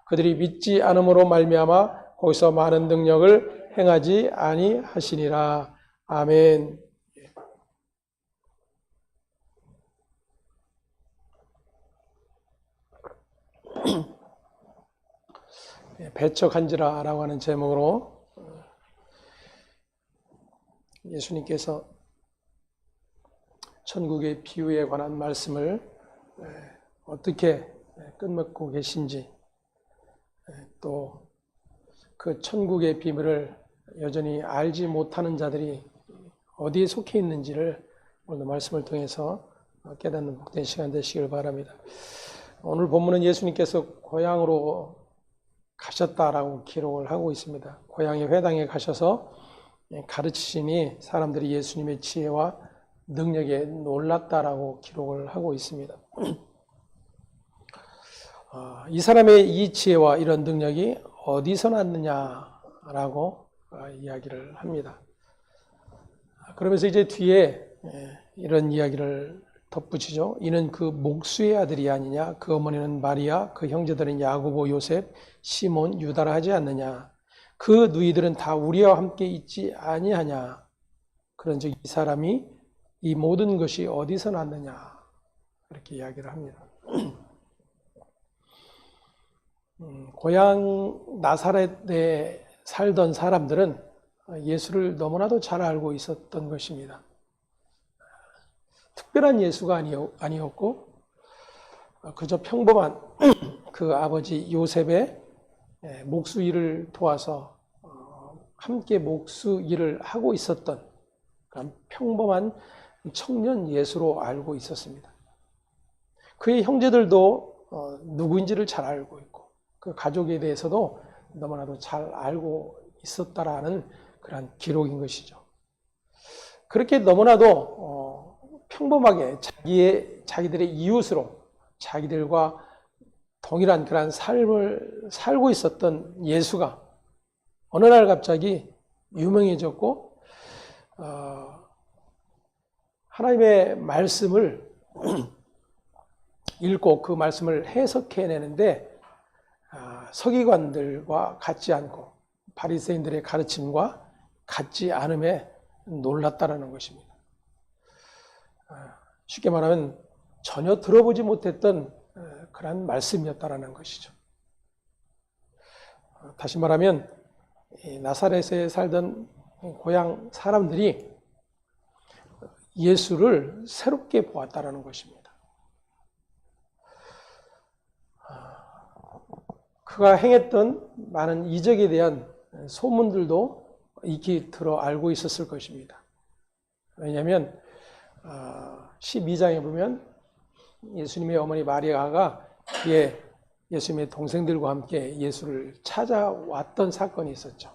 그들이 믿지 않음으로 말미암아 거기서 많은 능력을 행하지 아니하시니라. 아멘. 배척한지라라고 하는 제목으로 예수님께서 천국의 비유에 관한 말씀을 어떻게 끝맺고 계신지, 또 그 천국의 비밀을 여전히 알지 못하는 자들이 어디에 속해 있는지를 오늘 말씀을 통해서 깨닫는 복된 시간 되시길 바랍니다. 오늘 본문은 예수님께서 고향으로 가셨다라고 기록을 하고 있습니다. 고향의 회당에 가셔서 가르치시니 사람들이 예수님의 지혜와 능력에 놀랐다라고 기록을 하고 있습니다. 이 사람의 이 지혜와 이런 능력이 어디서 났느냐라고 이야기를 합니다. 그러면서 이제 뒤에 이런 이야기를 덧붙이죠. 이는 그 목수의 아들이 아니냐? 그 어머니는 마리아, 그 형제들은 야고보, 요셉, 시몬, 유다라 하지 않느냐? 그 누이들은 다 우리와 함께 있지 아니하냐? 그런즉 이 사람이 이 모든 것이 어디서 났느냐? 이렇게 이야기를 합니다. 고향 나사렛에 살던 사람들은 예수를 너무나도 잘 알고 있었던 것입니다. 특별한 예수가 아니었고 그저 평범한 그 아버지 요셉의 목수 일을 도와서 함께 목수 일을 하고 있었던 평범한 청년 예수로 알고 있었습니다. 그의 형제들도 누구인지를 잘 알고 있고 그 가족에 대해서도 너무나도 잘 알고 있었다라는 그런 기록인 것이죠. 그렇게 너무나도 평범하게 자기들의 이웃으로 자기들과 동일한 그런 삶을 살고 있었던 예수가 어느 날 갑자기 유명해졌고 하나님의 말씀을 읽고 그 말씀을 해석해내는데 서기관들과 같지 않고 바리새인들의 가르침과 같지 않음에 놀랐다라는 것입니다. 쉽게 말하면 전혀 들어보지 못했던 그런 말씀이었다라는 것이죠. 다시 말하면 나사렛에 살던 고향 사람들이 예수를 새롭게 보았다라는 것입니다. 그가 행했던 많은 이적에 대한 소문들도 익히 들어 알고 있었을 것입니다. 왜냐하면 12장에 보면 예수님의 어머니 마리아가 예수님의 동생들과 함께 예수를 찾아왔던 사건이 있었죠.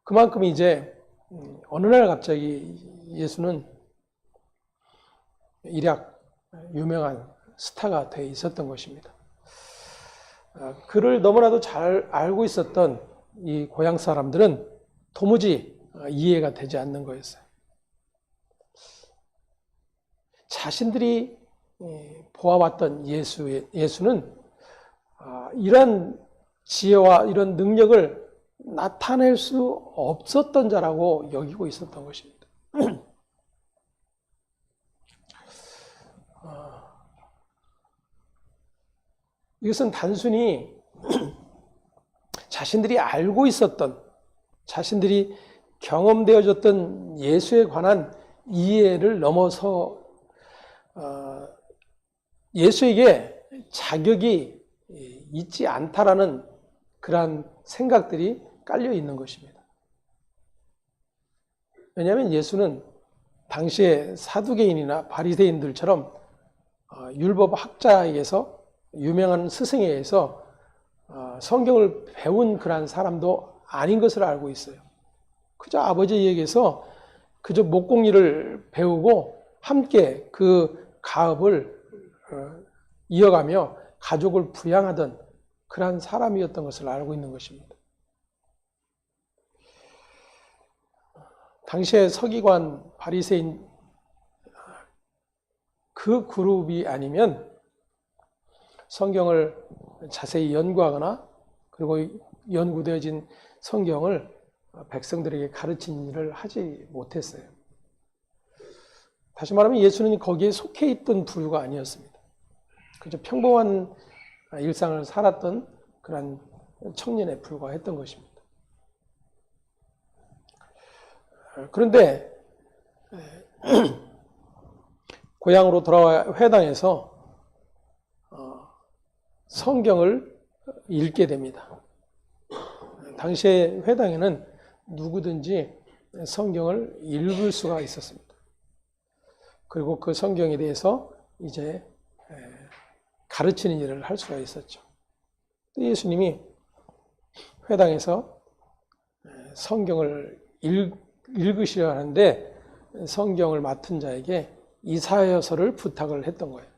그만큼 이제 어느 날 갑자기 예수는 일약 유명한 스타가 되어 있었던 것입니다. 그를 너무나도 잘 알고 있었던 이 고향 사람들은 도무지 이해가 되지 않는 거였어요. 자신들이 보아왔던 예수는 이런 지혜와 이런 능력을 나타낼 수 없었던 자라고 여기고 있었던 것입니다. 이것은 단순히 자신들이 알고 있었던, 자신들이 경험되어졌던 예수에 관한 이해를 넘어서 예수에게 자격이 있지 않다라는 그러한 생각들이 깔려 있는 것입니다. 왜냐하면 예수는 당시에 사두개인이나 바리새인들처럼 율법 학자에게서 유명한 스승에 의해서 성경을 배운 그런 사람도 아닌 것을 알고 있어요. 그저 아버지에게서 그저 목공일을 배우고 함께 그 가업을 이어가며 가족을 부양하던 그러한 사람이었던 것을 알고 있는 것입니다. 당시에 서기관 바리새인 그 그룹이 아니면 성경을 자세히 연구하거나 그리고 연구되어진 성경을 백성들에게 가르친 일을 하지 못했어요. 다시 말하면 예수는 거기에 속해 있던 부류가 아니었습니다. 그저 평범한 일상을 살았던 그런 청년에 불과했던 것입니다. 그런데 고향으로 돌아와 회당에서 성경을 읽게 됩니다. 당시에 회당에는 누구든지 성경을 읽을 수가 있었습니다. 그리고 그 성경에 대해서 이제 가르치는 일을 할 수가 있었죠. 예수님이 회당에서 성경을 읽으시려 하는데 성경을 맡은 자에게 이사야서를 부탁을 했던 거예요.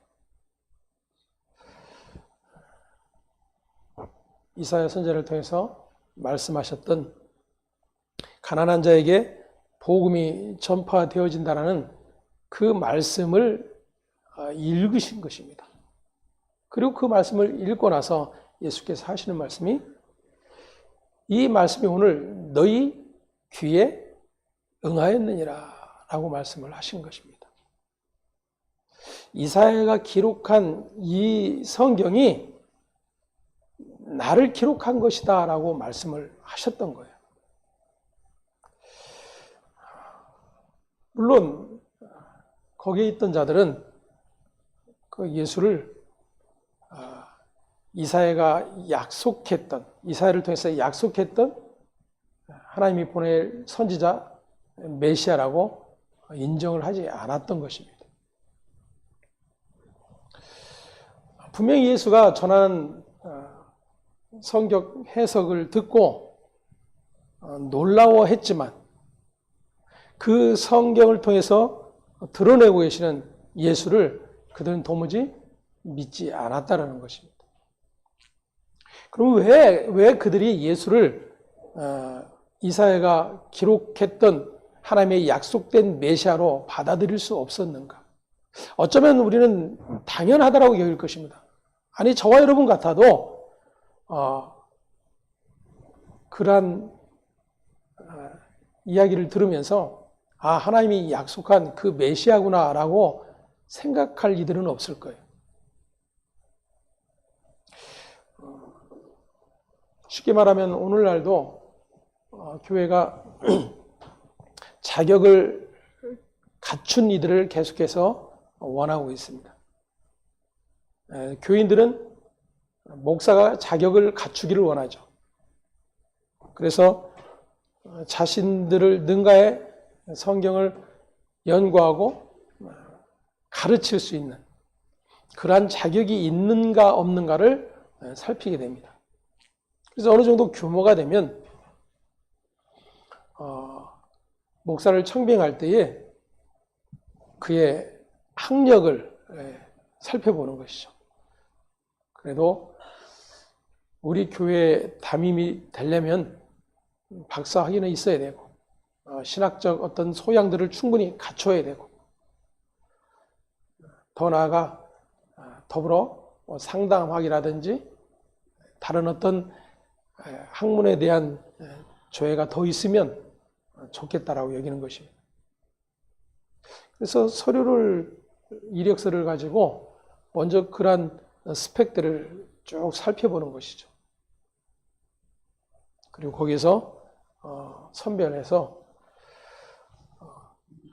이사야 선지자를 통해서 말씀하셨던 가난한 자에게 복음이 전파되어진다라는 그 말씀을 읽으신 것입니다. 그리고 그 말씀을 읽고 나서 예수께서 하시는 말씀이 이 말씀이 오늘 너희 귀에 응하였느니라 라고 말씀을 하신 것입니다. 이사야가 기록한 이 성경이 나를 기록한 것이다 라고 말씀을 하셨던 거예요. 물론 거기에 있던 자들은 그 예수를 이사야가 약속했던, 이사야를 통해서 약속했던 하나님이 보낼 선지자 메시아라고 인정을 하지 않았던 것입니다. 분명히 예수가 전하는 성경 해석을 듣고 놀라워했지만 그 성경을 통해서 드러내고 계시는 예수를 그들은 도무지 믿지 않았다라는 것입니다. 그럼 왜 그들이 예수를 이사야가 기록했던 하나님의 약속된 메시아로 받아들일 수 없었는가? 어쩌면 우리는 당연하다라고 여길 것입니다. 아니 저와 여러분 같아도 그러한 이야기를 들으면서 하나님이 약속한 그 메시아구나라고 생각할 이들은 없을 거예요. 쉽게 말하면 오늘날도 교회가 자격을 갖춘 이들을 계속해서 원하고 있습니다. 교인들은 목사가 자격을 갖추기를 원하죠. 그래서 자신들을 능가해 성경을 연구하고 가르칠 수 있는 그러한 자격이 있는가 없는가를 살피게 됩니다. 그래서 어느 정도 규모가 되면 목사를 청빙할 때에 그의 학력을 살펴보는 것이죠. 그래도 우리 교회에 담임이 되려면 박사 학위는 있어야 되고 신학적 어떤 소양들을 충분히 갖춰야 되고 더 나아가 더불어 상담학이라든지 다른 어떤 학문에 대한 조예가 더 있으면 좋겠다라고 여기는 것입니다. 그래서 이력서를 가지고 먼저 그러한 스펙들을 쭉 살펴보는 것이죠. 그리고 거기서 선별해서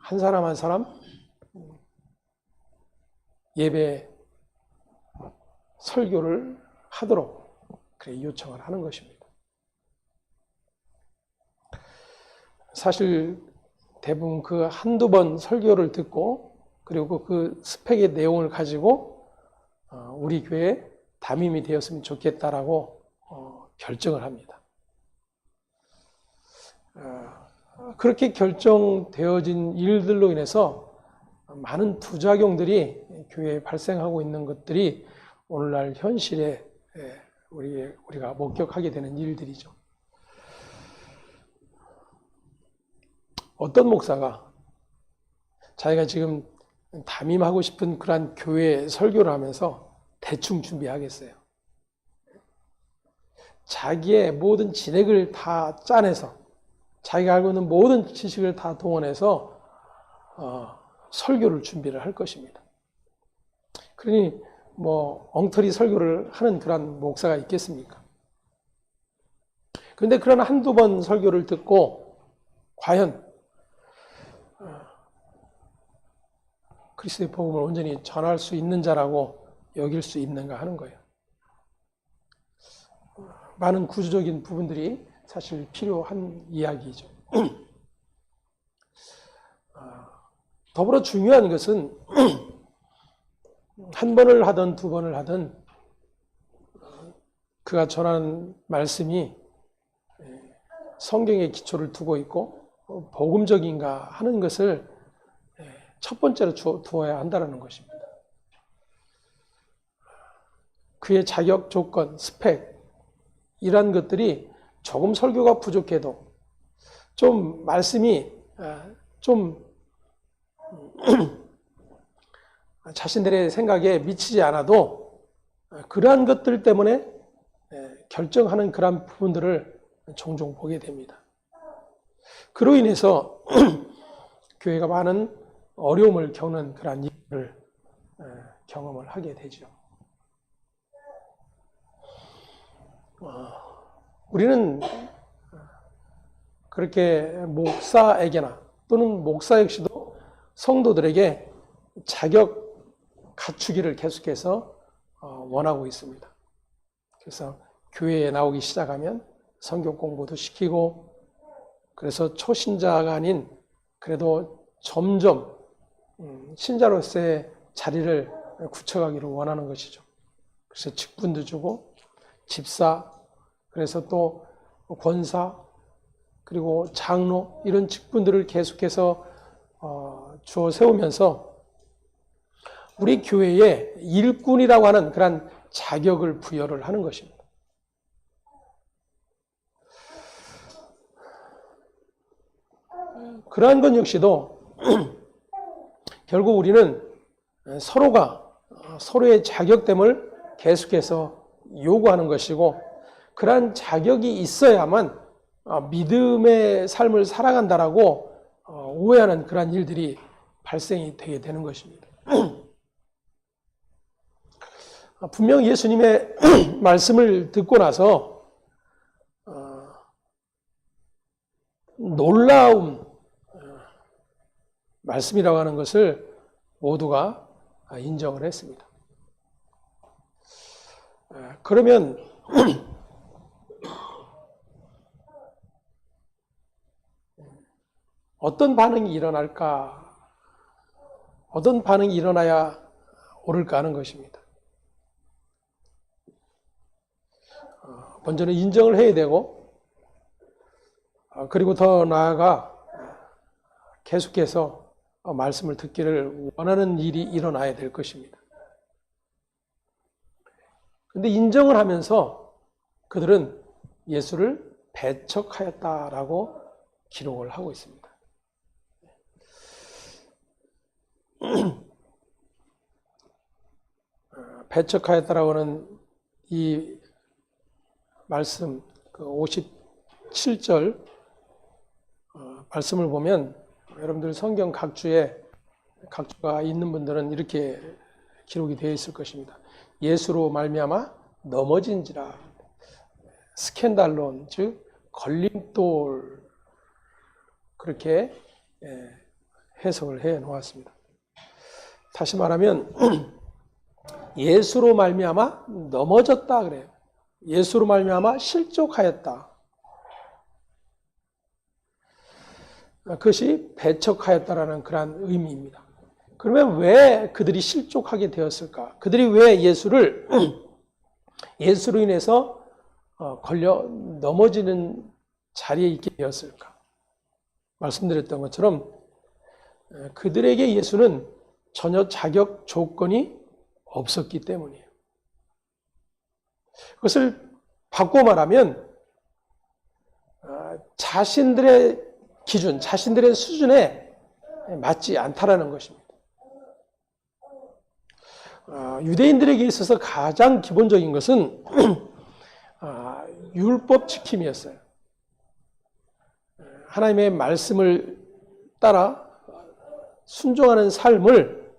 한 사람 한 사람 예배 설교를 하도록 그렇게 요청을 하는 것입니다. 사실 대부분 그 한두 번 설교를 듣고 그리고 그 스펙의 내용을 가지고 우리 교회에 담임이 되었으면 좋겠다라고 결정을 합니다. 그렇게 결정되어진 일들로 인해서 많은 부작용들이 교회에 발생하고 있는 것들이 오늘날 현실에 우리가 목격하게 되는 일들이죠. 어떤 목사가 자기가 지금 담임하고 싶은 그러한 교회 설교를 하면서 대충 준비하겠어요. 자기의 모든 진액을 다 짜내서 자기가 알고 있는 모든 지식을 다 동원해서 설교를 준비를 할 것입니다. 그러니 뭐 엉터리 설교를 하는 그런 목사가 있겠습니까? 그런데 그런 한두 번 설교를 듣고 과연 그리스도의 복음을 온전히 전할 수 있는 자라고 여길 수 있는가 하는 거예요. 많은 구조적인 부분들이 사실 필요한 이야기죠. 더불어 중요한 것은 한 번을 하든 두 번을 하든 그가 전하는 말씀이 성경의 기초를 두고 있고 복음적인가 하는 것을 첫 번째로 두어야 한다는 것입니다. 그의 자격 조건, 스펙 이런 것들이 조금 설교가 부족해도 좀 말씀이 좀 자신들의 생각에 미치지 않아도 그러한 것들 때문에 결정하는 그러한 부분들을 종종 보게 됩니다. 그로 인해서 교회가 많은 어려움을 겪는 그러한 일을 경험을 하게 되죠. 우리는 그렇게 목사에게나 또는 목사 역시도 성도들에게 자격 갖추기를 계속해서 원하고 있습니다. 그래서 교회에 나오기 시작하면 성경 공부도 시키고 그래서 초신자가 아닌 그래도 점점 신자로서의 자리를 굳혀가기를 원하는 것이죠. 그래서 직분도 주고 집사, 그래서 또 권사, 그리고 장로 이런 직분들을 계속해서 주어 세우면서 우리 교회에 일꾼이라고 하는 그런 자격을 부여를 하는 것입니다. 그러한 것 역시도 결국 우리는 서로가 서로의 자격됨을 계속해서 요구하는 것이고 그러한 자격이 있어야만 믿음의 삶을 살아간다라고 오해하는 그러한 일들이 발생이 되게 되는 것입니다. 분명 예수님의 말씀을 듣고 나서 놀라운 말씀이라고 하는 것을 모두가 인정을 했습니다. 그러면 어떤 반응이 일어날까? 어떤 반응이 일어나야 옳을까 하는 것입니다. 먼저는 인정을 해야 되고 그리고 더 나아가 계속해서 말씀을 듣기를 원하는 일이 일어나야 될 것입니다. 그런데 인정을 하면서 그들은 예수를 배척하였다라고 기록을 하고 있습니다. 배척하였다라고 하는 이 말씀, 그 57절 말씀을 보면 여러분들 성경 각주가 있는 분들은 이렇게 기록이 되어 있을 것입니다. 예수로 말미암아 넘어진지라 스캔달론, 즉 걸림돌 그렇게 해석을 해 놓았습니다. 다시 말하면 예수로 말미암아 넘어졌다 그래요. 예수로 말미암아 실족하였다. 그것이 배척하였다라는 그런 의미입니다. 그러면 왜 그들이 실족하게 되었을까? 그들이 왜 예수로 인해서 걸려 넘어지는 자리에 있게 되었을까? 말씀드렸던 것처럼 그들에게 예수는 전혀 자격 조건이 없었기 때문이에요. 그것을 바꿔 말하면 자신들의 기준, 자신들의 수준에 맞지 않다라는 것입니다. 유대인들에게 있어서 가장 기본적인 것은 율법 지킴이었어요. 하나님의 말씀을 따라 순종하는 삶을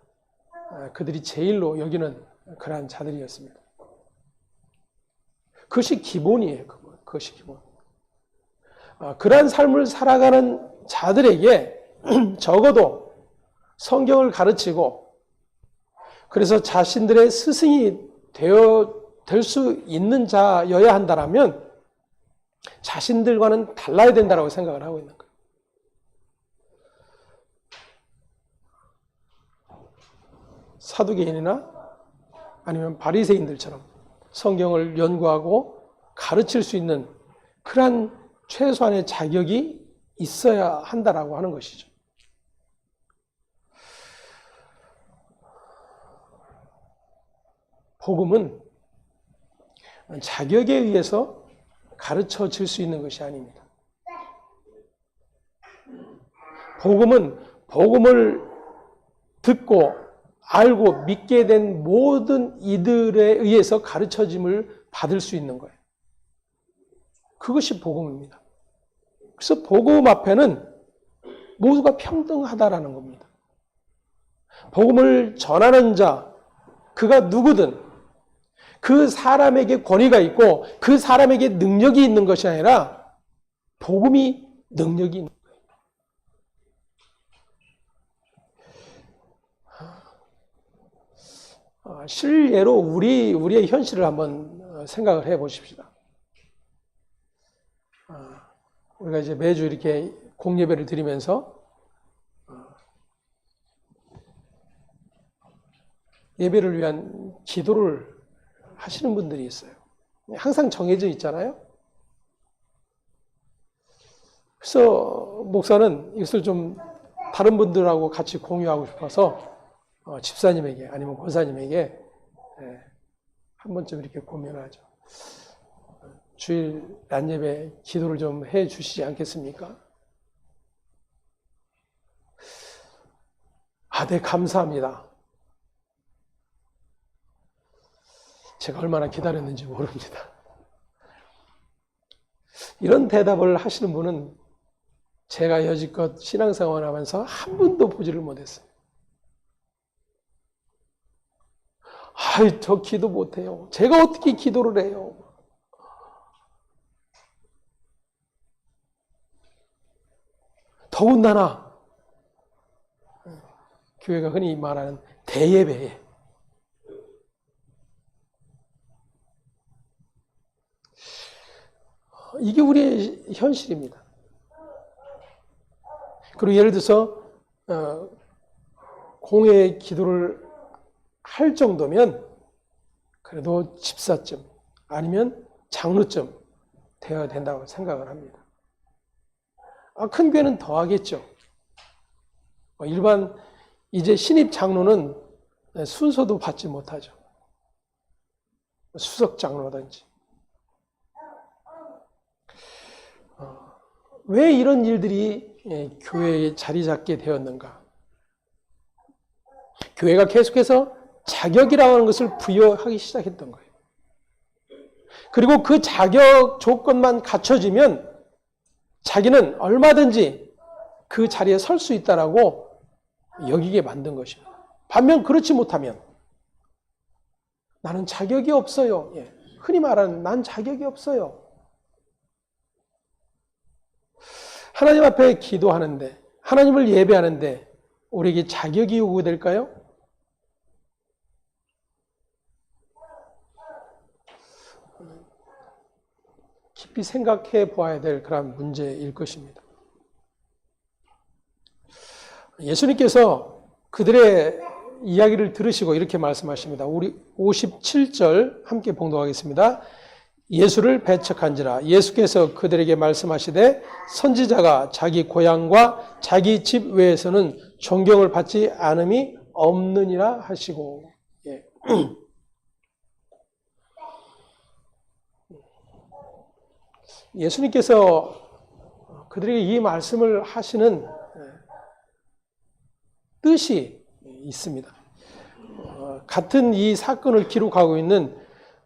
그들이 제일로 여기는 그러한 자들이었습니다. 그것이 기본이에요. 그것이 기본. 그러한 삶을 살아가는 자들에게 적어도 성경을 가르치고 그래서 자신들의 스승이 될 수 있는 자여야 한다라면 자신들과는 달라야 된다고 생각을 하고 있는 거예요. 사두개인이나 아니면 바리새인들처럼 성경을 연구하고 가르칠 수 있는 그러한 최소한의 자격이 있어야 한다라고 하는 것이죠. 복음은 자격에 의해서 가르쳐질 수 있는 것이 아닙니다. 복음은 복음을 듣고 알고 믿게 된 모든 이들에 의해서 가르쳐짐을 받을 수 있는 거예요. 그것이 복음입니다. 그래서 복음 앞에는 모두가 평등하다라는 겁니다. 복음을 전하는 자, 그가 누구든 그 사람에게 권위가 있고 그 사람에게 능력이 있는 것이 아니라 복음이 능력이 있는 거예요. 실례로 우리의 현실을 한번 생각을 해 보십시다. 우리가 이제 매주 이렇게 공예배를 드리면서 예배를 위한 기도를 하시는 분들이 있어요. 항상 정해져 있잖아요. 그래서 목사는 이것을 좀 다른 분들하고 같이 공유하고 싶어서 집사님에게 아니면 권사님에게 한 번쯤 이렇게 고민하죠. 주일 낮예배 기도를 좀 해 주시지 않겠습니까? 네, 감사합니다. 제가 얼마나 기다렸는지 모릅니다. 이런 대답을 하시는 분은 제가 여지껏 신앙생활을 하면서 한 번도 보지를 못했어요. 저 기도 못해요. 제가 어떻게 기도를 해요? 더군다나 교회가 흔히 말하는 대예배에 이게 우리의 현실입니다. 그리고 예를 들어서 공예 기도를 할 정도면 그래도 집사쯤 아니면 장로쯤 되어야 된다고 생각을 합니다. 큰 교회는 더 하겠죠. 일반 이제 신입 장로는 순서도 받지 못하죠. 수석 장로라든지. 왜 이런 일들이 교회에 자리 잡게 되었는가? 교회가 계속해서 자격이라고 하는 것을 부여하기 시작했던 거예요. 그리고 그 자격 조건만 갖춰지면 자기는 얼마든지 그 자리에 설 수 있다라고 여기게 만든 것입니다. 반면 그렇지 못하면 나는 자격이 없어요. 흔히 말하는 난 자격이 없어요. 하나님 앞에 기도하는데 하나님을 예배하는데 우리에게 자격이 요구될까요? 깊이 생각해 보아야 될 그런 문제일 것입니다. 예수님께서 그들의 이야기를 들으시고 이렇게 말씀하십니다. 우리 57절 함께 봉독하겠습니다. 예수를 배척한지라 예수께서 그들에게 말씀하시되 선지자가 자기 고향과 자기 집 외에서는 존경을 받지 않음이 없느니라 하시고. 예수님께서 그들에게 이 말씀을 하시는 뜻이 있습니다. 같은 이 사건을 기록하고 있는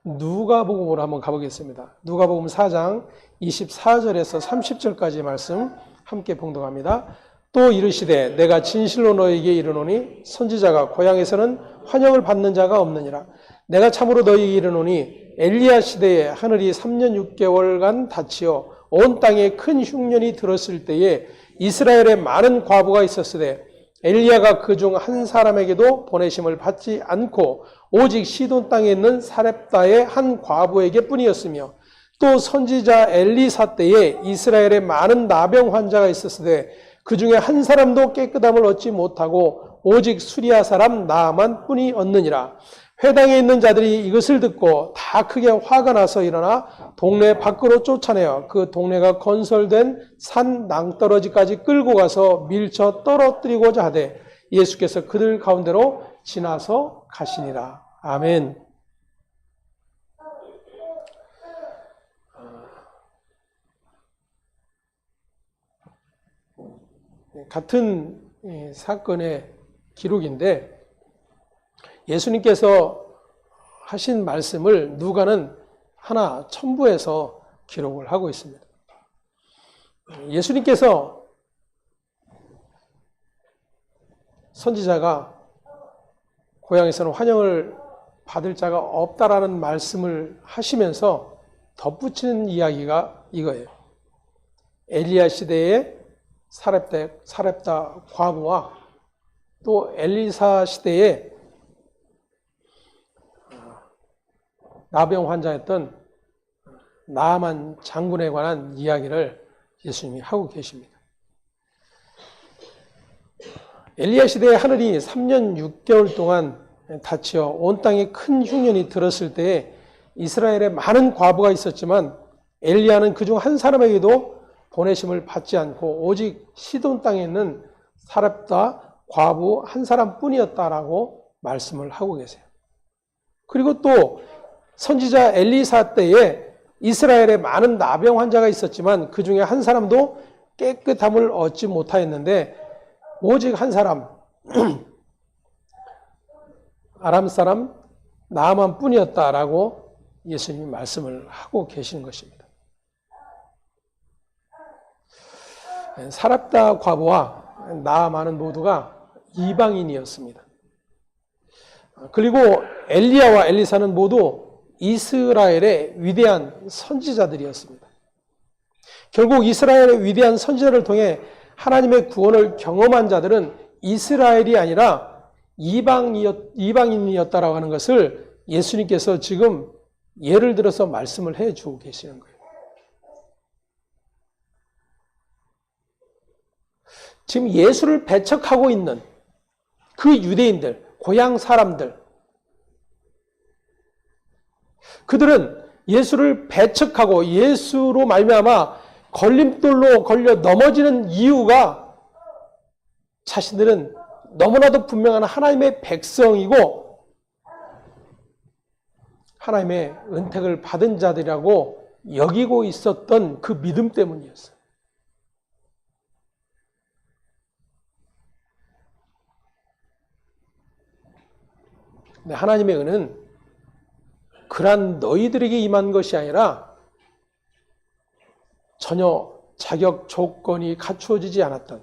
누가복음으로 한번 가보겠습니다. 누가복음 4장 24절에서 30절까지 말씀 함께 봉독합니다. 또 이르시되 내가 진실로 너희에게 이르노니 선지자가 고향에서는 환영을 받는 자가 없느니라. 내가 참으로 너희에게 이르노니 엘리야 시대에 하늘이 3년 6개월간 닫히어 온 땅에 큰 흉년이 들었을 때에 이스라엘에 많은 과부가 있었으되 엘리야가 그중 한 사람에게도 보내심을 받지 않고 오직 시돈 땅에 있는 사렙다의 한 과부에게 뿐이었으며 또 선지자 엘리사 때에 이스라엘에 많은 나병 환자가 있었으되 그 중에 한 사람도 깨끗함을 얻지 못하고 오직 수리아 사람 나아만 뿐이 얻느니라. 회당에 있는 자들이 이것을 듣고 다 크게 화가 나서 일어나 동네 밖으로 쫓아내어 그 동네가 건설된 산 낭떠러지까지 끌고 가서 밀쳐 떨어뜨리고자 하되 예수께서 그들 가운데로 지나서 가시니라. 아멘. 같은 사건의 기록인데 예수님께서 하신 말씀을 누가는 하나 첨부해서 기록을 하고 있습니다. 예수님께서 선지자가 고향에서는 환영을 받을 자가 없다라는 말씀을 하시면서 덧붙이는 이야기가 이거예요. 엘리야 시대의 사렙다 과부와 또 엘리사 시대의 나병 환자였던 나아만 장군에 관한 이야기를 예수님이 하고 계십니다. 엘리야 시대의 하늘이 3년 6개월 동안 닫혀 온 땅에 큰 흉년이 들었을 때에 이스라엘에 많은 과부가 있었지만 엘리야는 그중 한 사람에게도 보내심을 받지 않고 오직 시돈 땅에 있는 사렙다 과부 한 사람뿐이었다라고 말씀을 하고 계세요. 그리고 또 선지자 엘리사 때에 이스라엘에 많은 나병 환자가 있었지만 그 중에 한 사람도 깨끗함을 얻지 못하였는데 오직 한 사람 아람 사람 나아만 뿐이었다라고 예수님이 말씀을 하고 계시는 것입니다. 사렙다 과부와 나아만은 모두가 이방인이었습니다. 그리고 엘리야와 엘리사는 모두 이스라엘의 위대한 선지자들이었습니다. 결국 이스라엘의 위대한 선지자를 통해 하나님의 구원을 경험한 자들은 이스라엘이 아니라 이방인이었다라고 하는 것을 예수님께서 지금 예를 들어서 말씀을 해주고 계시는 거예요. 지금 예수를 배척하고 있는 그 유대인들, 고향 사람들, 그들은 예수를 배척하고 예수로 말미암아 걸림돌로 걸려 넘어지는 이유가 자신들은 너무나도 분명한 하나님의 백성이고 하나님의 은택을 받은 자들이라고 여기고 있었던 그 믿음 때문이었어요. 근데 하나님의 은은 그런 너희들에게 임한 것이 아니라 전혀 자격 조건이 갖추어지지 않았던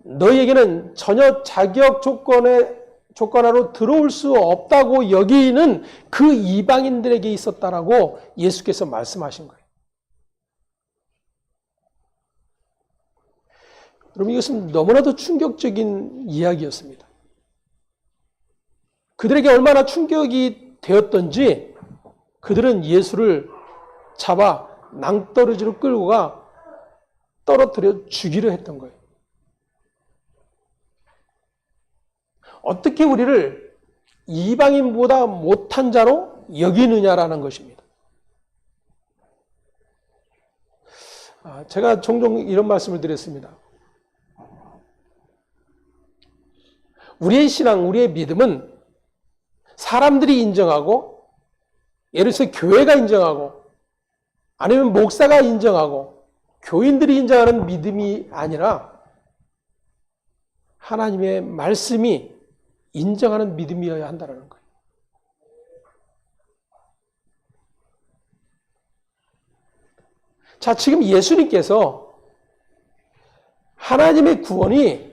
너희에게는 전혀 자격 조건하로 들어올 수 없다고 여기는 그 이방인들에게 있었다라고 예수께서 말씀하신 거예요. 여러분 이것은 너무나도 충격적인 이야기였습니다. 그들에게 얼마나 충격이 되었던지 그들은 예수를 잡아 낭떠러지로 끌고 가 떨어뜨려 죽이려 했던 거예요. 어떻게 우리를 이방인보다 못한 자로 여기느냐라는 것입니다. 제가 종종 이런 말씀을 드렸습니다. 우리의 신앙, 우리의 믿음은 사람들이 인정하고 예를 들어서 교회가 인정하고 아니면 목사가 인정하고 교인들이 인정하는 믿음이 아니라 하나님의 말씀이 인정하는 믿음이어야 한다는 거예요. 자, 지금 예수님께서 하나님의 구원이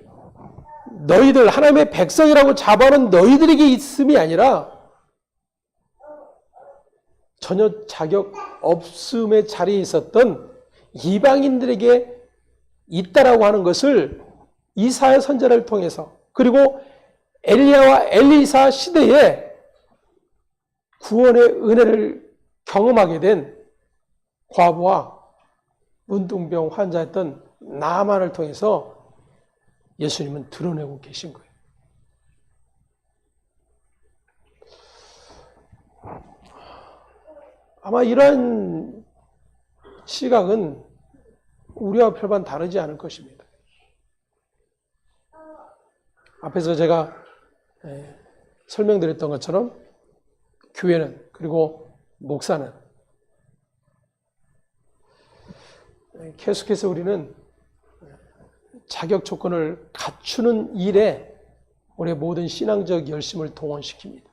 너희들, 하나님의 백성이라고 잡아놓은 너희들에게 있음이 아니라 전혀 자격 없음의 자리에 있었던 이방인들에게 있다라고 하는 것을 이사야 선지자를 통해서, 그리고 엘리야와 엘리사 시대에 구원의 은혜를 경험하게 된 과부와 문둥병 환자였던 나아만을 통해서 예수님은 드러내고 계신 거예요. 아마 이러한 시각은 우리와 별반 다르지 않을 것입니다. 앞에서 제가 설명드렸던 것처럼 교회는, 그리고 목사는 계속해서 우리는 자격 조건을 갖추는 일에 우리의 모든 신앙적 열심을 동원시킵니다.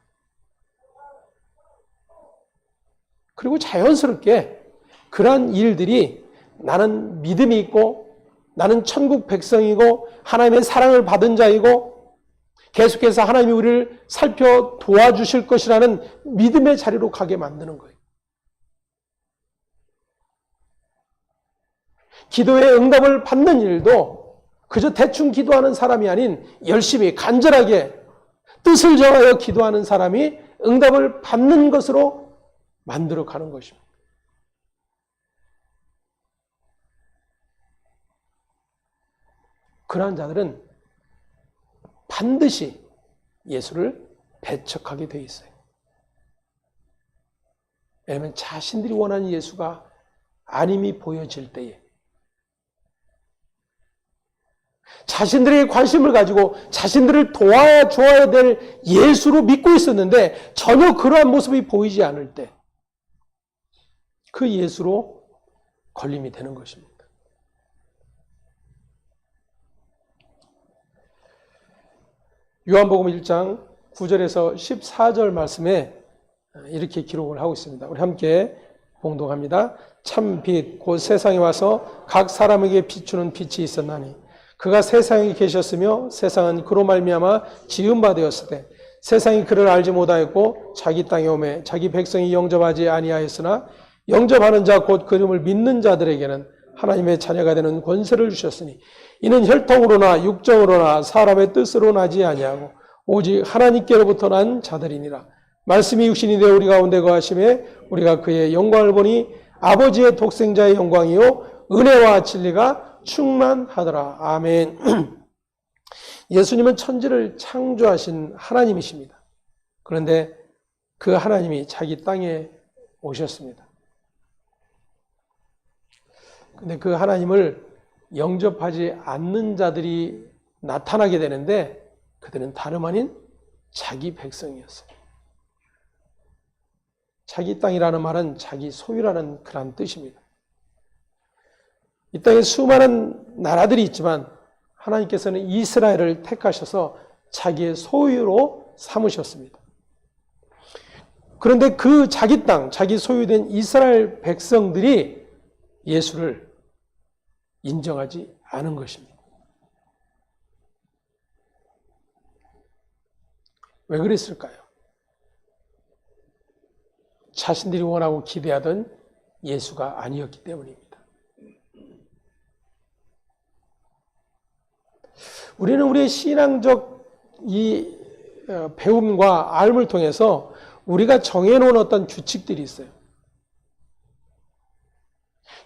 그리고 자연스럽게 그러한 일들이 나는 믿음이 있고, 나는 천국 백성이고, 하나님의 사랑을 받은 자이고, 계속해서 하나님이 우리를 살펴 도와주실 것이라는 믿음의 자리로 가게 만드는 거예요. 기도의 응답을 받는 일도 그저 대충 기도하는 사람이 아닌 열심히 간절하게 뜻을 정하여 기도하는 사람이 응답을 받는 것으로 만들어 가는 것입니다. 그러한 자들은 반드시 예수를 배척하게 되어 있어요. 왜냐하면 자신들이 원하는 예수가 아님이 보여질 때에, 자신들의 관심을 가지고 자신들을 도와줘야 될 예수로 믿고 있었는데 전혀 그러한 모습이 보이지 않을 때 그 예수로 걸림이 되는 것입니다. 요한복음 1장 9절에서 14절 말씀에 이렇게 기록을 하고 있습니다. 우리 함께 봉독합니다. 참 빛 곧 세상에 와서 각 사람에게 비추는 빛이 있었나니 그가 세상에 계셨으며 세상은 그로 말미암아 지은 바 되었으되 세상이 그를 알지 못하였고 자기 땅에 오매 자기 백성이 영접하지 아니하였으나 영접하는 자 곧 그 이름을 믿는 자들에게는 하나님의 자녀가 되는 권세를 주셨으니 이는 혈통으로나 육정으로나 사람의 뜻으로 나지 아니하고 오직 하나님께로부터 난 자들이니라. 말씀이 육신이 되어 우리 가운데 거하심에 우리가 그의 영광을 보니 아버지의 독생자의 영광이요 은혜와 진리가 충만하더라. 아멘. 예수님은 천지를 창조하신 하나님이십니다. 그런데 그 하나님이 자기 땅에 오셨습니다. 근데 그 하나님을 영접하지 않는 자들이 나타나게 되는데 그들은 다름 아닌 자기 백성이었어요. 자기 땅이라는 말은 자기 소유라는 그런 뜻입니다. 이 땅에 수많은 나라들이 있지만 하나님께서는 이스라엘을 택하셔서 자기의 소유로 삼으셨습니다. 그런데 그 자기 땅, 자기 소유된 이스라엘 백성들이 예수를 인정하지 않은 것입니다. 왜 그랬을까요? 자신들이 원하고 기대하던 예수가 아니었기 때문입니다. 우리는 우리의 신앙적 이 배움과 알을 통해서 우리가 정해놓은 어떤 규칙들이 있어요.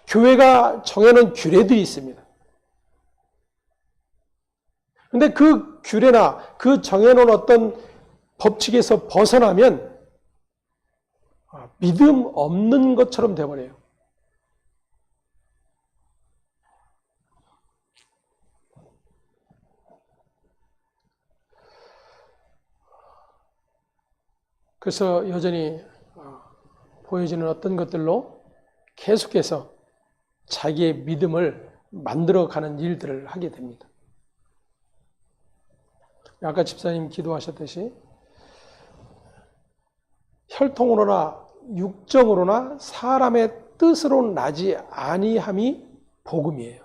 교회가 정해놓은 규례들이 있습니다. 그런데 그 규례나 그 정해놓은 어떤 법칙에서 벗어나면 믿음 없는 것처럼 되어버려요. 그래서 여전히 보여지는 어떤 것들로 계속해서 자기의 믿음을 만들어가는 일들을 하게 됩니다. 아까 집사님 기도하셨듯이 혈통으로나 육정으로나 사람의 뜻으로 나지 아니함이 복음이에요.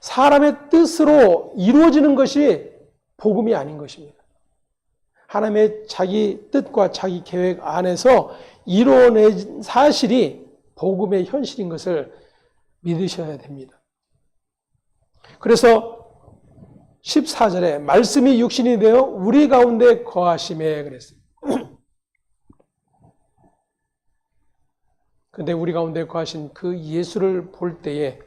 사람의 뜻으로 이루어지는 것이 복음이 아닌 것입니다. 하나님의 자기 뜻과 자기 계획 안에서 이루어낸 사실이 복음의 현실인 것을 믿으셔야 됩니다. 그래서 14절에 말씀이 육신이 되어 우리 가운데 거하심에 그랬어요. 근데 우리 가운데 거하신 그 예수를 볼 때에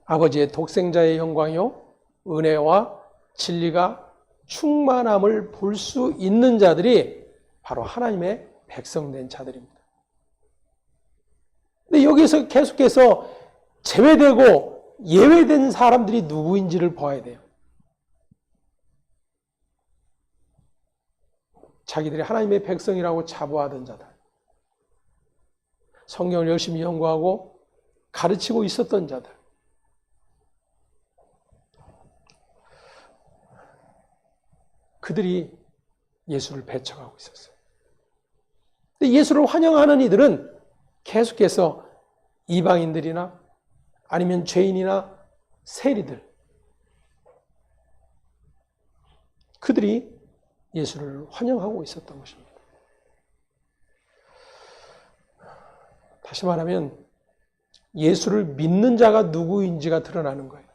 아버지의 독생자의 영광이요 은혜와 진리가 충만함을 볼 수 있는 자들이 바로 하나님의 백성된 자들입니다. 근데 여기서 계속해서 제외되고 예외된 사람들이 누구인지를 봐야 돼요. 자기들이 하나님의 백성이라고 자부하던 자들. 성경을 열심히 연구하고 가르치고 있었던 자들. 그들이 예수를 배척하고 있었어요. 근데 예수를 환영하는 이들은 계속해서 이방인들이나 아니면 죄인이나 세리들, 그들이 예수를 환영하고 있었던 것입니다. 다시 말하면 예수를 믿는 자가 누구인지가 드러나는 거예요.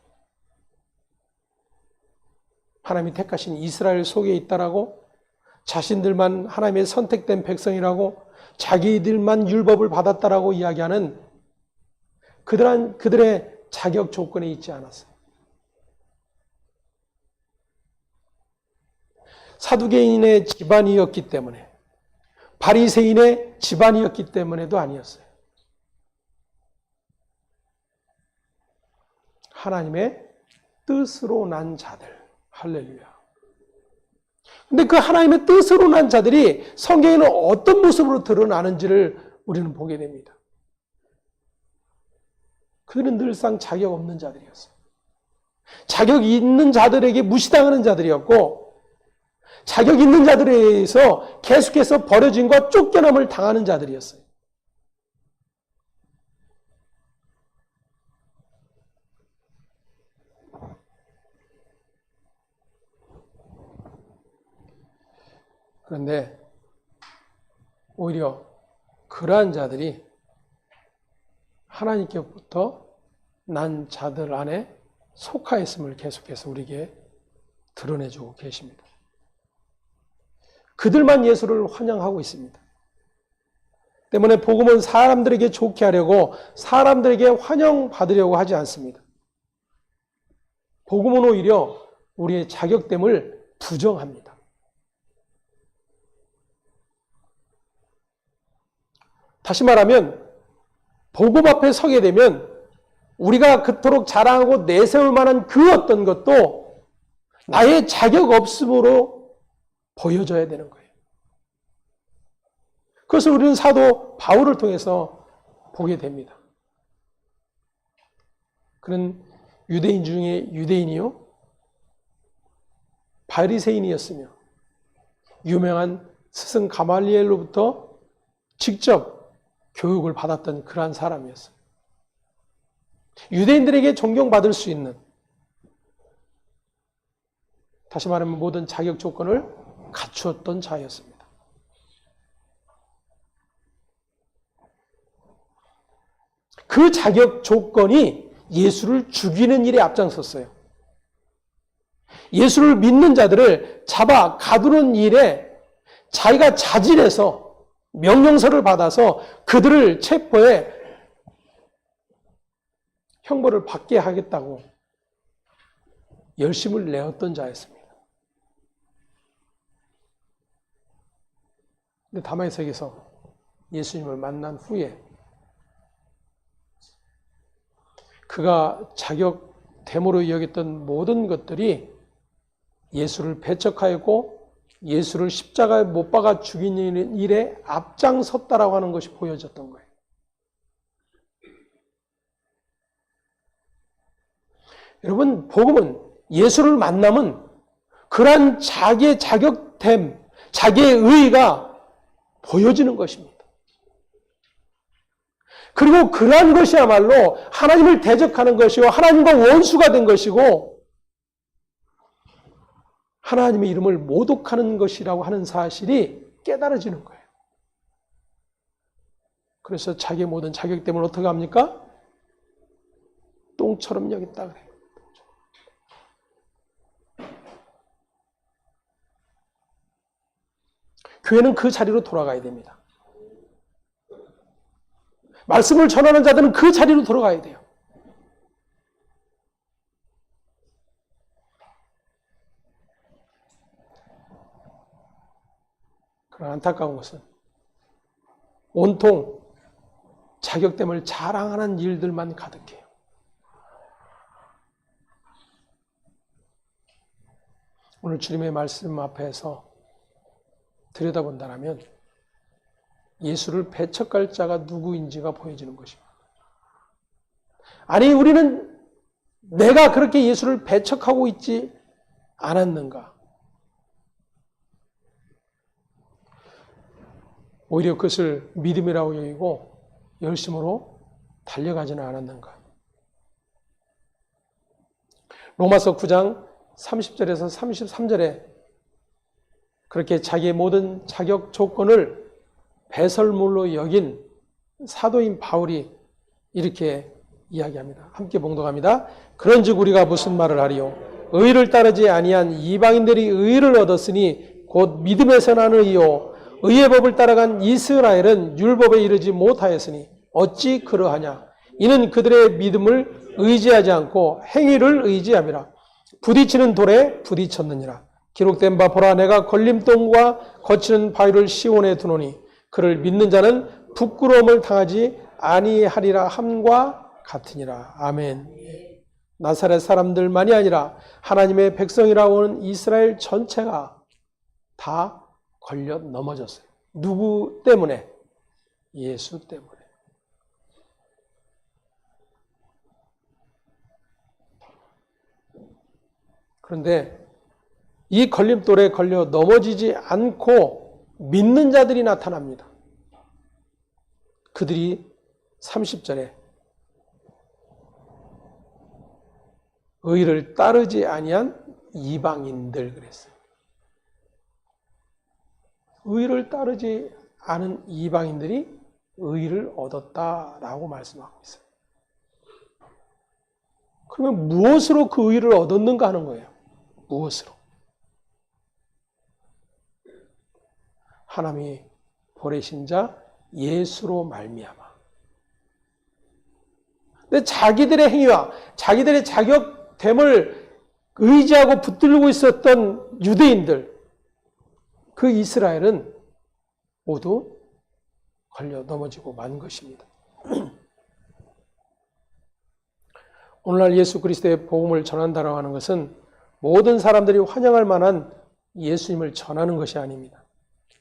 하나님이 택하신 이스라엘 속에 있다라고, 자신들만 하나님의 선택된 백성이라고, 자기들만 율법을 받았다라고 이야기하는 그들의 자격 조건에 있지 않았어요. 사두개인의 집안이었기 때문에, 바리새인의 집안이었기 때문에도 아니었어요. 하나님의 뜻으로 난 자들. 할렐루야. 근데 그 하나님의 뜻으로 난 자들이 성경에는 어떤 모습으로 드러나는지를 우리는 보게 됩니다. 그들은 늘상 자격 없는 자들이었어요. 자격 있는 자들에게 무시당하는 자들이었고, 자격 있는 자들에 의해서 계속해서 버려짐과 쫓겨남을 당하는 자들이었어요. 그런데 오히려 그러한 자들이 하나님께로부터 난 자들 안에 속하였음을 계속해서 우리에게 드러내주고 계십니다. 그들만 예수를 환영하고 있습니다. 때문에 복음은 사람들에게 좋게 하려고, 사람들에게 환영받으려고 하지 않습니다. 복음은 오히려 우리의 자격됨을 부정합니다. 다시 말하면 복음 앞에 서게 되면 우리가 그토록 자랑하고 내세울 만한 그 어떤 것도 나의 자격 없음으로 보여져야 되는 거예요. 그것을 우리는 사도 바울을 통해서 보게 됩니다. 그는 유대인 중에 유대인이요, 바리새인이었으며 유명한 스승 가말리엘로부터 직접 교육을 받았던 그러한 사람이었어요. 유대인들에게 존경받을 수 있는, 다시 말하면 모든 자격 조건을 갖추었던 자였습니다. 그 자격 조건이 예수를 죽이는 일에 앞장섰어요. 예수를 믿는 자들을 잡아 가두는 일에 자기가 자진해서 명령서를 받아서 그들을 체포해 형벌을 받게 하겠다고 열심을 내었던 자였습니다. 근데 다마에색에서 예수님을 만난 후에 그가 자격됨으로 여겼던 모든 것들이 예수를 배척하였고 예수를 십자가에 못 박아 죽이는 일에 앞장섰다라고 하는 것이 보여졌던 거예요. 여러분, 복음은, 예수를 만나면 그러한 자기의 자격됨, 자기의 의의가 보여지는 것입니다. 그리고 그러한 것이야말로 하나님을 대적하는 것이요 하나님과 원수가 된 것이고 하나님의 이름을 모독하는 것이라고 하는 사실이 깨달아지는 거예요. 그래서 자기의 모든 자격됨을 어떻게 합니까? 똥처럼 여겼다 그래요. 교회는 그 자리로 돌아가야 됩니다. 말씀을 전하는 자들은 그 자리로 돌아가야 돼요. 그러나 안타까운 것은 온통 자격됨을 자랑하는 일들만 가득해요. 오늘 주님의 말씀 앞에서 들여다본다면 예수를 배척할 자가 누구인지가 보여지는 것입니다. 아니 우리는 내가 그렇게 예수를 배척하고 있지 않았는가? 오히려 그것을 믿음이라고 여기고 열심으로 달려가지는 않았는가? 로마서 9장 30절에서 33절에 그렇게 자기의 모든 자격 조건을 배설물로 여긴 사도인 바울이 이렇게 이야기합니다. 함께 봉독합니다. 그런즉 우리가 무슨 말을 하리요? 의를 따르지 아니한 이방인들이 의를 얻었으니 곧 믿음에서 나는 의요 의의 법을 따라간 이스라엘은 율법에 이르지 못하였으니 어찌 그러하냐? 이는 그들의 믿음을 의지하지 않고 행위를 의지함이라. 부딪히는 돌에 부딪혔느니라. 기록된 바 보라 내가 걸림돌과 거치는 바위를 시온에 두노니 그를 믿는 자는 부끄러움을 당하지 아니하리라 함과 같으니라. 아멘. 나사렛 사람들만이 아니라 하나님의 백성이라고 하는 이스라엘 전체가 다 걸려 넘어졌어요. 누구 때문에? 예수 때문에. 그런데 이 걸림돌에 걸려 넘어지지 않고 믿는 자들이 나타납니다. 그들이 30절에 의를 따르지 아니한 이방인들 그랬어요. 의를 따르지 않은 이방인들이 의를 얻었다라고 말씀하고 있어요. 그러면 무엇으로 그 의를 얻었는가 하는 거예요. 무엇으로? 하나님이 보내신 자 예수로 말미암아. 근데 자기들의 행위와 자기들의 자격됨을 의지하고 붙들고 있었던 유대인들, 그 이스라엘은 모두 걸려 넘어지고 만 것입니다. 오늘날 예수 그리스도의 복음을 전한다고 하는 것은 모든 사람들이 환영할 만한 예수님을 전하는 것이 아닙니다.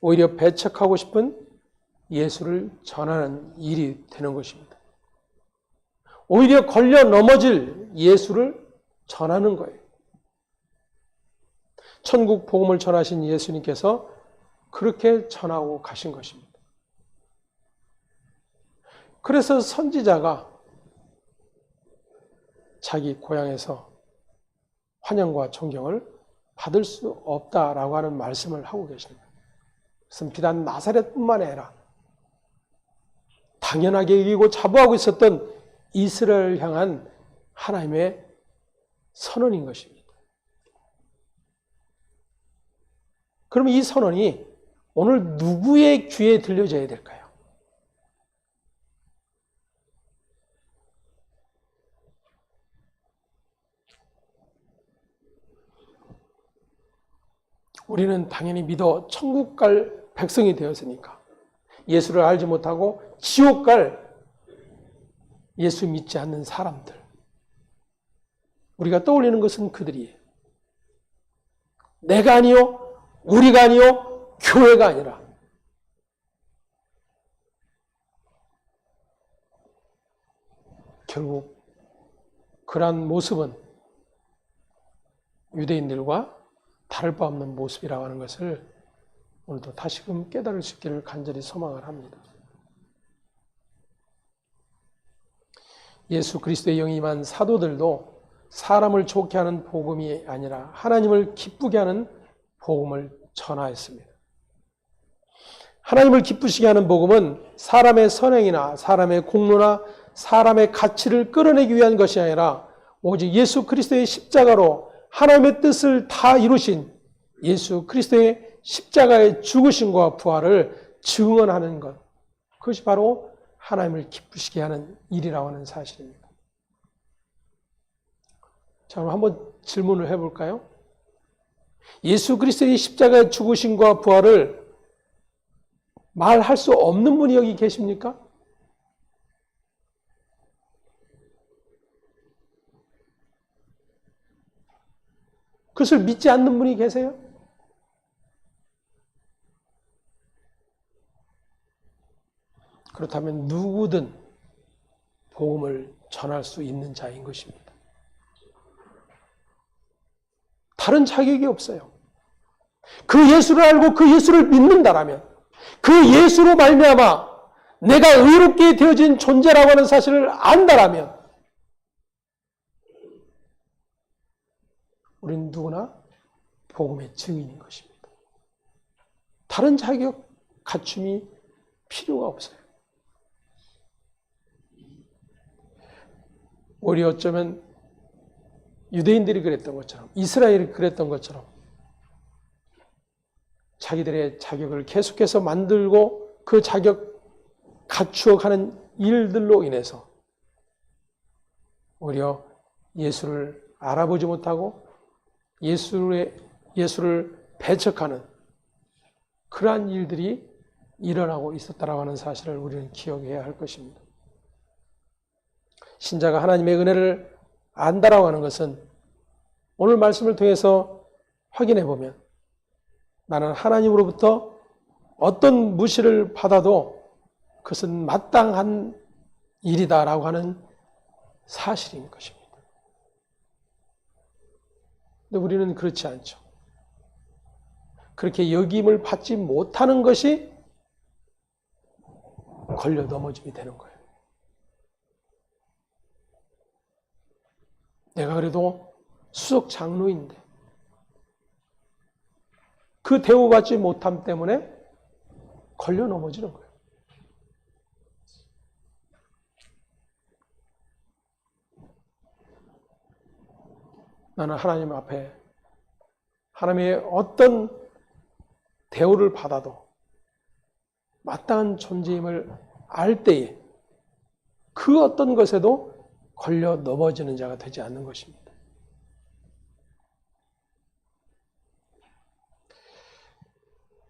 오히려 배척하고 싶은 예수를 전하는 일이 되는 것입니다. 오히려 걸려 넘어질 예수를 전하는 거예요. 천국 복음을 전하신 예수님께서 그렇게 전하고 가신 것입니다. 그래서 선지자가 자기 고향에서 환영과 존경을 받을 수 없다라고 하는 말씀을 하고 계십니다. 그것은 비단 나사렛뿐만 아니라 당연하게 여기고 자부하고 있었던 이스라엘을 향한 하나님의 선언인 것입니다. 그럼 이 선언이 오늘 누구의 귀에 들려져야 될까요? 우리는 당연히 믿어 천국 갈 백성이 되었으니까 예수를 알지 못하고 지옥 갈 예수 믿지 않는 사람들, 우리가 떠올리는 것은 그들이에요. 내가 아니요, 우리가 아니요, 교회가 아니라 결국 그러한 모습은 유대인들과 다를 바 없는 모습이라고 하는 것을 오늘도 다시금 깨달을 수 있기를 간절히 소망을 합니다. 예수 그리스도의 영이 임한 사도들도 사람을 좋게 하는 복음이 아니라 하나님을 기쁘게 하는 복음을 전하였습니다. 하나님을 기쁘시게 하는 복음은 사람의 선행이나 사람의 공로나 사람의 가치를 끌어내기 위한 것이 아니라 오직 예수 그리스도의 십자가로 하나님의 뜻을 다 이루신 예수 그리스도의 십자가의 죽으심과 부활을 증언하는 것, 그것이 바로 하나님을 기쁘시게 하는 일이라고 하는 사실입니다. 자, 그럼 한번 질문을 해볼까요? 예수 그리스도의 십자가의 죽으심과 부활을 말할 수 없는 분이 여기 계십니까? 그것을 믿지 않는 분이 계세요? 그렇다면 누구든 복음을 전할 수 있는 자인 것입니다. 다른 자격이 없어요. 그 예수를 알고 그 예수를 믿는다라면, 그 예수로 말미암아 내가 의롭게 되어진 존재라고 하는 사실을 안다라면 우리는 누구나 복음의 증인인 것입니다. 다른 자격, 갖춤이 필요가 없어요. 오히려 어쩌면 유대인들이 그랬던 것처럼, 이스라엘이 그랬던 것처럼 자기들의 자격을 계속해서 만들고 그 자격 갖추어가는 일들로 인해서 오히려 예수를 알아보지 못하고 예수를 배척하는 그러한 일들이 일어나고 있었다라고 하는 사실을 우리는 기억해야 할 것입니다. 신자가 하나님의 은혜를 안다라고 하는 것은 오늘 말씀을 통해서 확인해 보면 나는 하나님으로부터 어떤 무시를 받아도 그것은 마땅한 일이다라고 하는 사실인 것입니다. 근데 우리는 그렇지 않죠. 그렇게 여김을 받지 못하는 것이 걸려 넘어짐이 되는 거예요. 내가 그래도 수석 장로인데 그 대우받지 못함 때문에 걸려 넘어지는 거예요. 나는 하나님 앞에 하나님의 어떤 대우를 받아도 마땅한 존재임을 알 때에 그 어떤 것에도 걸려 넘어지는 자가 되지 않는 것입니다.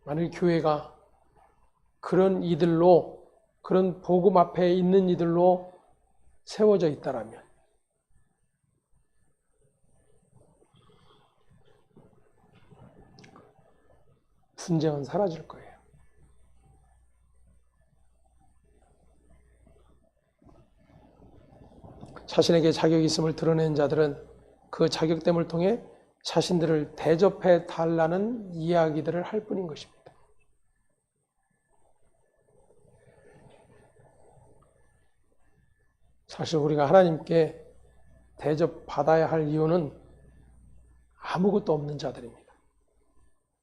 만일 교회가 그런 이들로, 그런 복음 앞에 있는 이들로 세워져 있다라면 분쟁은 사라질 거예요. 자신에게 자격이 있음을 드러낸 자들은 그 자격됨을 통해 자신들을 대접해 달라는 이야기들을 할 뿐인 것입니다. 사실 우리가 하나님께 대접받아야 할 이유는 아무것도 없는 자들입니다.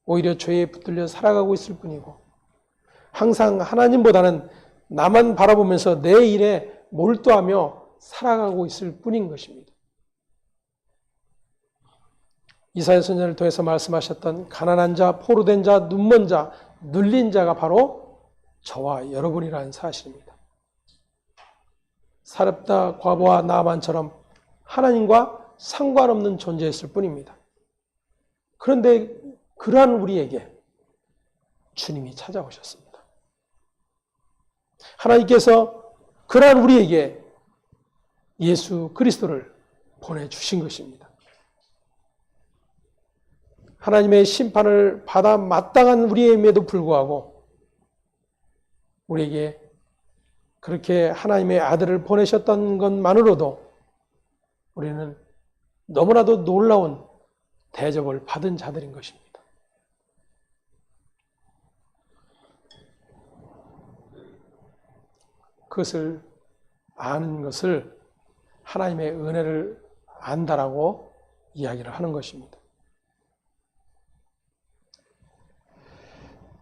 오히려 죄에 붙들려 살아가고 있을 뿐이고 항상 하나님보다는 나만 바라보면서 내 일에 몰두하며 살아가고 있을 뿐인 것입니다. 이사야 선지자를 통해서 말씀하셨던 가난한 자, 포로된 자, 눈먼 자, 눌린 자가 바로 저와 여러분이라는 사실입니다. 사렙다 과부와 나아만처럼 하나님과 상관없는 존재였을 뿐입니다. 그런데 그러한 우리에게 주님이 찾아오셨습니다. 하나님께서 그러한 우리에게 예수 그리스도를 보내주신 것입니다. 하나님의 심판을 받아 마땅한 우리임에도 불구하고 우리에게 그렇게 하나님의 아들을 보내셨던 것만으로도 우리는 너무나도 놀라운 대접을 받은 자들인 것입니다. 그것을 아는 것을 하나님의 은혜를 안다라고 이야기를 하는 것입니다.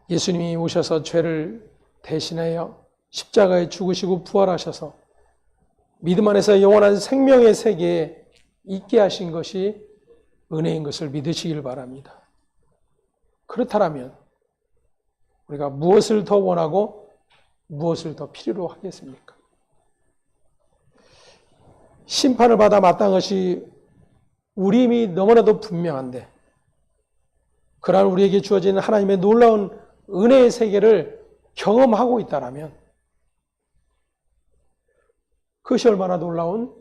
예수님이 오셔서 죄를 대신하여 십자가에 죽으시고 부활하셔서 믿음 안에서 영원한 생명의 세계에 있게 하신 것이 은혜인 것을 믿으시길 바랍니다. 그렇다면 우리가 무엇을 더 원하고 무엇을 더 필요로 하겠습니까? 심판을 받아 마땅한 것이 우리 힘이 너무나도 분명한데, 그러한 우리에게 주어진 하나님의 놀라운 은혜의 세계를 경험하고 있다면 그것이 얼마나 놀라운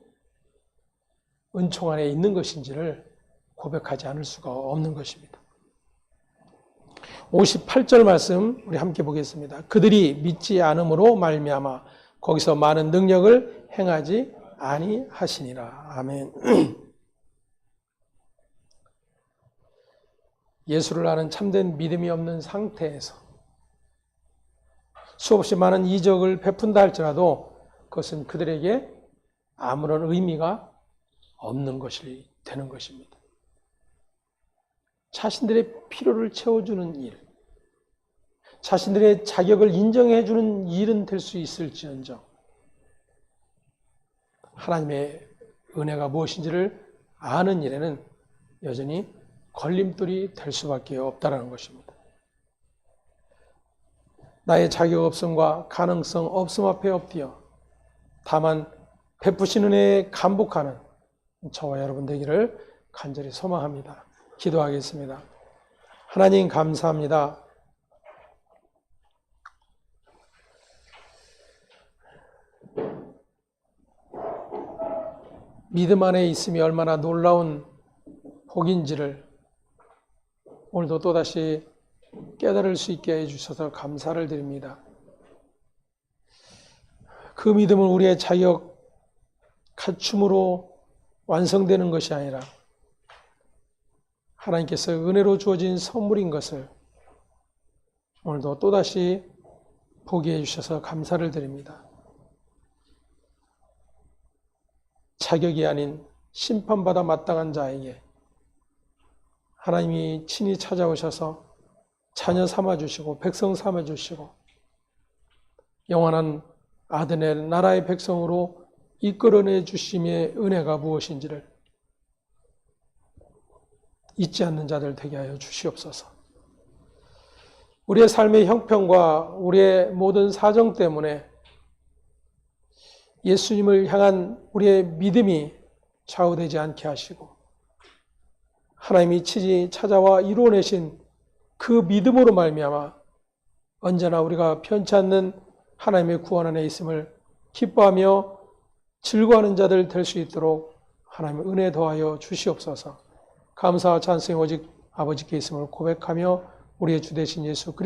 은총 안에 있는 것인지를 고백하지 않을 수가 없는 것입니다. 58절 말씀 우리 함께 보겠습니다. 그들이 믿지 않음으로 말미암아 거기서 많은 능력을 행하지 아니하시니라. 아멘. 예수를 아는 참된 믿음이 없는 상태에서 수없이 많은 이적을 베푼다 할지라도 그것은 그들에게 아무런 의미가 없는 것이 되는 것입니다. 자신들의 필요를 채워주는 일, 자신들의 자격을 인정해주는 일은 될 수 있을지언정 하나님의 은혜가 무엇인지를 아는 일에는 여전히 걸림돌이 될 수밖에 없다는 것입니다. 나의 자격 없음과 가능성 없음 앞에 엎드려 다만 베푸신 은혜에 감복하는 저와 여러분 되기를 간절히 소망합니다. 기도하겠습니다. 하나님 감사합니다. 믿음 안에 있음이 얼마나 놀라운 복인지를 오늘도 또다시 깨달을 수 있게 해주셔서 감사를 드립니다. 그 믿음은 우리의 자격 갖춤으로 완성되는 것이 아니라 하나님께서 은혜로 주어진 선물인 것을 오늘도 또다시 보게 해주셔서 감사를 드립니다. 자격이 아닌 심판받아 마땅한 자에게 하나님이 친히 찾아오셔서 자녀 삼아주시고 백성 삼아주시고 영원한 아드의 나라의 백성으로 이끌어내 주심의 은혜가 무엇인지를 잊지 않는 자들 되게 하여 주시옵소서. 우리의 삶의 형편과 우리의 모든 사정 때문에 예수님을 향한 우리의 믿음이 좌우되지 않게 하시고 하나님이 친히 찾아와 이루어내신 그 믿음으로 말미암아 언제나 우리가 편치 않는 하나님의 구원 안에 있음을 기뻐하며 즐거워하는 자들 될 수 있도록 하나님의 은혜 더하여 주시옵소서. 감사와 찬송이 오직 아버지께 있음을 고백하며 우리의 주 되신 예수 그리스도